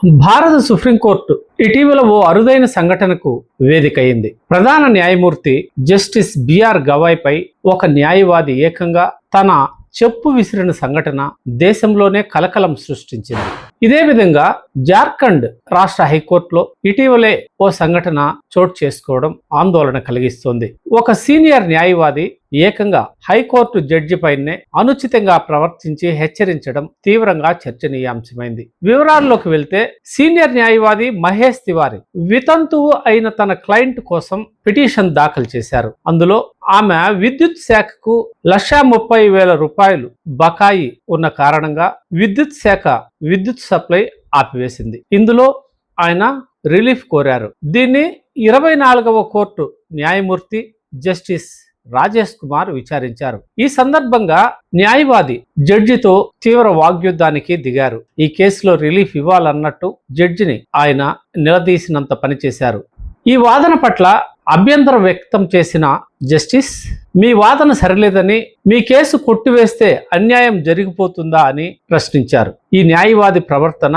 భారత సుప్రీంకోర్టు ఇటీవల ఓ అరుదైన సంఘటనకు వేదికైంది. ప్రధాన న్యాయమూర్తి జస్టిస్ బిఆర్ గవాయ్పై ఒక న్యాయవాది ఏకంగా తన చెప్పు విసిరిన సంఘటన దేశంలోనే కలకలం సృష్టించింది. ఇదే విధంగా జార్ఖండ్ రాష్ట్ర హైకోర్టులో ఇటీవలే ఓ సంఘటన చోటు చేసుకోవడం ఆందోళన కలిగిస్తోంది. ఒక సీనియర్ న్యాయవాది ఏకంగా హైకోర్టు జడ్జి పైనే అనుచితంగా ప్రవర్తించి హెచ్చరించడం తీవ్రంగా చర్చనీయాంశమైంది. వివరాల్లోకి వెళ్తే, సీనియర్ న్యాయవాది మహేష్ తివారీ వితంతువు అయిన తన క్లయింట్ కోసం పిటిషన్ దాఖలు చేశారు. అందులో ఆమె విద్యుత్ శాఖకు ₹1,30,000 బకాయి ఉన్న కారణంగా విద్యుత్ శాఖ విద్యుత్ సప్లై ఆపివేసింది. ఇందులో ఆయన రిలీఫ్ కోరారు. దీన్ని 24వ కోర్టు న్యాయమూర్తి జస్టిస్ రాజేష్ కుమార్ విచారించారు. ఈ సందర్భంగా న్యాయవాది జడ్జితో తీవ్ర వాగ్యుద్ధానికి దిగారు. ఈ కేసులో రిలీఫ్ ఇవ్వాలన్నట్టు జడ్జిని ఆయన నిలదీసినంత పనిచేశారు. ఈ వాదన పట్ల అభ్యంతరం వ్యక్తం చేసిన జస్టిస్, మీ వాదన సరిలేదని, మీ కేసు కొట్టివేస్తే అన్యాయం జరిగిపోతుందా అని ప్రశ్నించారు. ఈ న్యాయవాది ప్రవర్తన,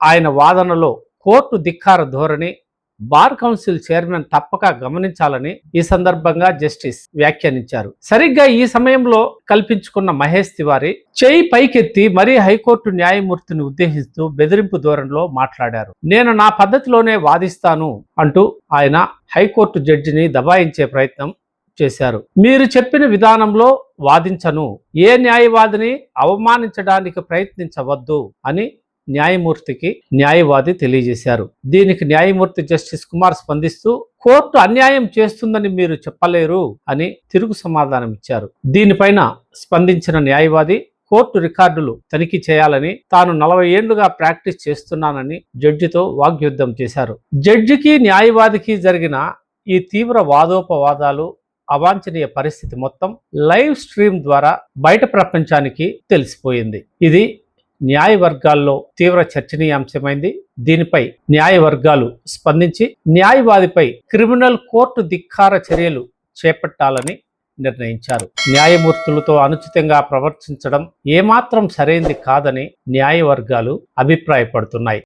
ఆయన వాదనలో కోర్టు ధిక్కార ధోరణి బార్ కౌన్సిల్ చైర్మన్ తప్పక గమనించాలని ఈ సందర్భంగా జస్టిస్ వ్యాఖ్యానించారు. సరిగ్గా ఈ సమయంలో కల్పించుకున్న మహేష్ తివారీ చేయి పైకెత్తి మరీ హైకోర్టు న్యాయమూర్తిని ఉద్దేశిస్తూ బెదిరింపు ధోరణిలో మాట్లాడారు. నేను నా పద్ధతిలోనే వాదిస్తాను అంటూ ఆయన హైకోర్టు జడ్జిని దబాయించే ప్రయత్నం చేశారు. మీరు చెప్పిన విధానంలో వాదించను, ఏ న్యాయవాదిని అవమానించడానికి ప్రయత్నించవద్దు అని న్యాయమూర్తికి న్యాయవాది తెలియజేశారు. దీనికి న్యాయమూర్తి జస్టిస్ కుమార్ స్పందిస్తూ, కోర్టు అన్యాయం చేస్తుందని మీరు చెప్పలేరు అని తిరుగు సమాధానం ఇచ్చారు. దీనిపైన స్పందించిన న్యాయవాది, కోర్టు రికార్డులు తనిఖీ చేయాలని, తాను 40 ఏళ్లుగా ప్రాక్టీస్ చేస్తున్నానని జడ్జితో వాగ్యుద్ధం చేశారు. జడ్జికి న్యాయవాదికి జరిగిన ఈ తీవ్ర వాదోపవాదాలు, అవాంఛనీయ పరిస్థితి మొత్తం లైవ్ స్ట్రీమ్ ద్వారా బయట ప్రపంచానికి తెలిసిపోయింది. ఇది న్యాయవర్గాల్లో తీవ్ర చర్చనీయాంశమైంది. దీనిపై న్యాయవర్గాలు స్పందించి న్యాయవాదిపై క్రిమినల్ కోర్టు ధిక్కార చర్యలు చేపట్టాలని నిర్ణయించారు. న్యాయమూర్తులతో అనుచితంగా ప్రవర్తించడం ఏమాత్రం సరైంది కాదని న్యాయవర్గాలు అభిప్రాయపడుతున్నాయి.